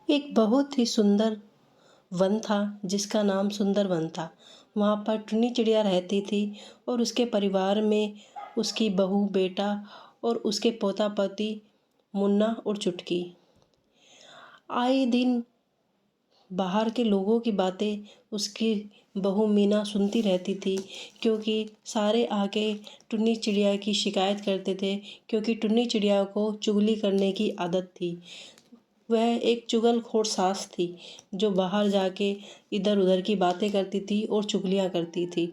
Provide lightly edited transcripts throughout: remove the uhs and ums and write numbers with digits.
एक बहुत ही सुंदर वन था जिसका नाम सुंदर वन था। वहाँ पर टुन्नी चिड़िया रहती थी और उसके परिवार में उसकी बहू, बेटा और उसके पोता पोती मुन्ना और चुटकी। आए दिन बाहर के लोगों की बातें उसकी बहू मीना सुनती रहती थी, क्योंकि सारे आके टुन्नी चिड़िया की शिकायत करते थे, क्योंकि टुन्नी चिड़िया को चुगली करने की आदत थी। वह एक चुगलखोर सास थी जो बाहर जाके इधर उधर की बातें करती थी और चुगलियाँ करती थी।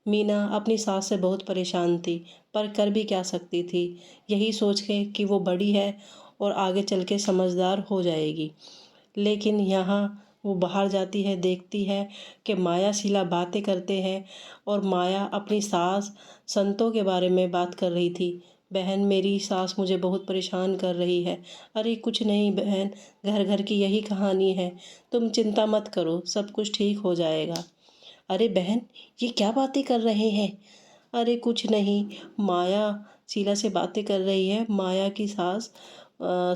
मीना अपनी सास से बहुत परेशान थी, पर कर भी क्या सकती थी, यही सोच के कि वो बड़ी है और आगे चल के समझदार हो जाएगी। लेकिन यहाँ वो बाहर जाती है, देखती है कि माया शीला बातें करते हैं और माया अपनी सास संतों के बारे में बात कर रही थी। बहन, मेरी सास मुझे बहुत परेशान कर रही है। अरे कुछ नहीं बहन, घर घर की यही कहानी है, तुम चिंता मत करो, सब कुछ ठीक हो जाएगा। अरे बहन, ये क्या बातें कर रहे हैं? अरे कुछ नहीं, माया शीला से बातें कर रही है। माया की सास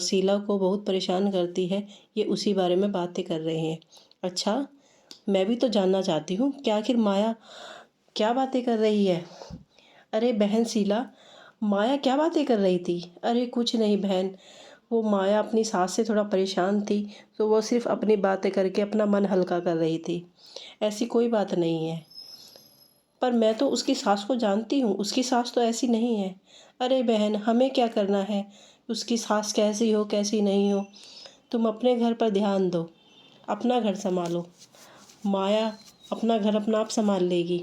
शीला को बहुत परेशान करती है, ये उसी बारे में बातें कर रहे हैं। अच्छा, मैं भी तो जानना चाहती हूँ कि आखिर माया क्या बातें कर रही है। अरे बहन शीला, माया क्या बातें कर रही थी? अरे कुछ नहीं बहन, वो माया अपनी सास से थोड़ा परेशान थी, तो वो सिर्फ अपनी बातें करके अपना मन हल्का कर रही थी। ऐसी कोई बात नहीं है। पर मैं तो उसकी सास को जानती हूँ, उसकी सास तो ऐसी नहीं है। अरे बहन, हमें क्या करना है उसकी सास कैसी हो कैसी नहीं हो, तुम अपने घर पर ध्यान दो, अपना घर संभालो। माया अपना घर अपना आप संभाल लेगी।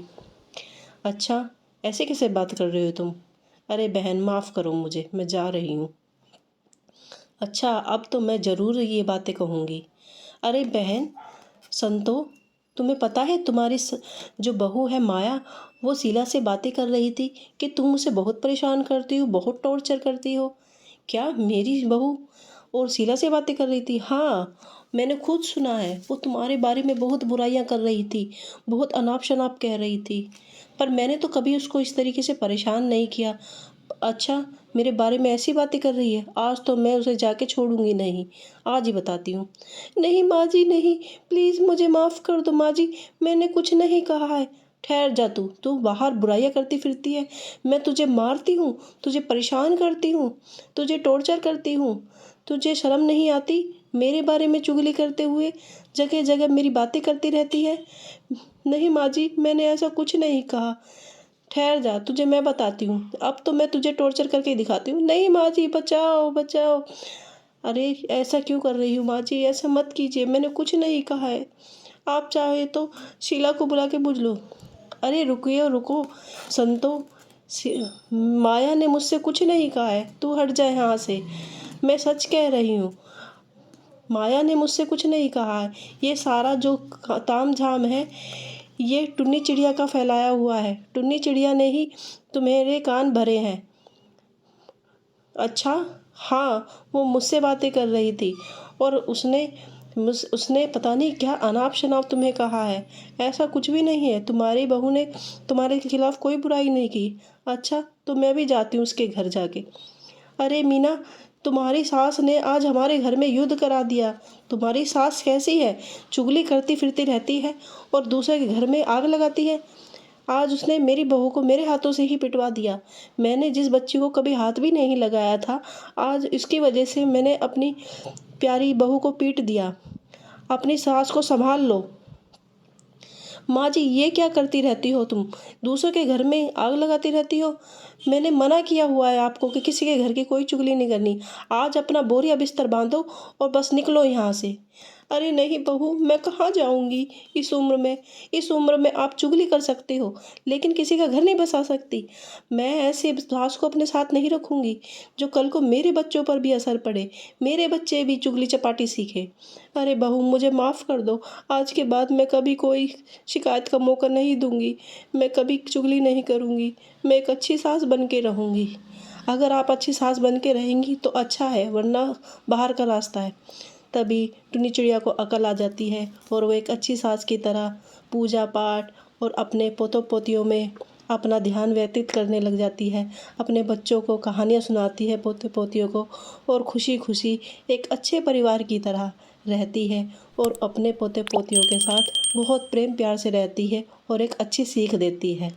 अच्छा, ऐसे कैसे बात कर रहे हो तुम? अरे बहन, माफ़ करो मुझे, मैं जा रही हूँ। अच्छा, अब तो मैं ज़रूर ये बातें कहूँगी। अरे बहन संतो, तुम्हें पता है तुम्हारी जो बहू है माया, वो शीला से बातें कर रही थी कि तुम उसे बहुत परेशान करती हो, बहुत टॉर्चर करती हो। क्या मेरी बहू और शीला से बातें कर रही थी? हाँ, मैंने खुद सुना है, वो तुम्हारे बारे में बहुत बुराइयां कर रही थी, बहुत अनाप शनाप कह रही थी। पर मैंने तो कभी उसको इस तरीके से परेशान नहीं किया। अच्छा, मेरे बारे में ऐसी बातें कर रही है? आज तो मैं उसे जाके छोड़ूंगी नहीं, आज ही बताती हूँ। नहीं माँ जी नहीं, प्लीज़ मुझे माफ़ कर दो माँ जी, मैंने कुछ नहीं कहा है। ठहर जा, तू बाहर बुराइयां करती फिरती है। मैं तुझे मारती हूँ, तुझे परेशान करती हूँ, तुझे टॉर्चर करती हूँ, तुझे शर्म नहीं आती मेरे बारे में चुगली करते हुए? जगह जगह मेरी बातें करती रहती है। नहीं माँ जी, मैंने ऐसा कुछ नहीं कहा। ठहर जा, तुझे मैं बताती हूँ, अब तो मैं तुझे टॉर्चर करके दिखाती हूँ। नहीं माँ जी, बचाओ बचाओ। अरे ऐसा क्यों कर रही हूँ माँ जी, ऐसा मत कीजिए, मैंने कुछ नहीं कहा है। आप चाहे तो शीला को बुला के बुझ लो। अरे रुकिए रुको संतो, माया ने मुझसे कुछ नहीं कहा है, तू हट जाए यहाँ से, मैं सच कह रही हूँ। माया ने मुझसे कुछ नहीं कहा है। ये सारा जो ताम झाम है, ये टुन्नी चिड़िया का फैलाया हुआ है। टुन्नी चिड़िया ने ही तुम्हारे कान भरे हैं। अच्छा, हाँ, वो मुझसे बातें कर रही थी और उसने पता नहीं क्या अनाप शनाप तुम्हें कहा है। ऐसा कुछ भी नहीं है, तुम्हारी बहू ने तुम्हारे खिलाफ कोई बुराई नहीं की। अच्छा, तो मैं भी जाती हूँ उसके घर जाके। अरे मीना, तुम्हारी सास ने आज हमारे घर में युद्ध करा दिया। तुम्हारी सास कैसी है, चुगली करती फिरती रहती है और दूसरे के घर में आग लगाती है। आज उसने मेरी बहू को मेरे हाथों से ही पिटवा दिया। मैंने जिस बच्ची को कभी हाथ भी नहीं लगाया था, आज इसकी वजह से मैंने अपनी प्यारी बहू को पीट दिया। अपनी सास को संभाल लो। माँ जी, ये क्या करती रहती हो तुम? दूसरों के घर में आग लगाती रहती हो। मैंने मना किया हुआ है आपको कि किसी के घर की कोई चुगली नहीं करनी। आज अपना बोरिया बिस्तर बांधो और बस निकलो यहाँ से। अरे नहीं बहू, मैं कहाँ जाऊँगी इस उम्र में? इस उम्र में आप चुगली कर सकती हो, लेकिन किसी का घर नहीं बसा सकती। मैं ऐसे सास को अपने साथ नहीं रखूँगी जो कल को मेरे बच्चों पर भी असर पड़े, मेरे बच्चे भी चुगली चपाटी सीखे। अरे बहू, मुझे माफ़ कर दो, आज के बाद मैं कभी कोई शिकायत का मौका नहीं दूंगी, मैं कभी चुगली नहीं करूंगी, मैं एक अच्छी सास बन के रहूंगी। अगर आप अच्छी सास बन के रहेंगी तो अच्छा है, वरना बाहर का रास्ता है। तभी टुन्नी चिड़िया को अकल आ जाती है और वो एक अच्छी सास की तरह पूजा पाठ और अपने पोतों पोतियों में अपना ध्यान व्यतीत करने लग जाती है। अपने बच्चों को कहानियाँ सुनाती है, पोते पोतियों को, और खुशी खुशी एक अच्छे परिवार की तरह रहती है और अपने पोते पोतियों के साथ बहुत प्रेम प्यार से रहती है और एक अच्छी सीख देती है।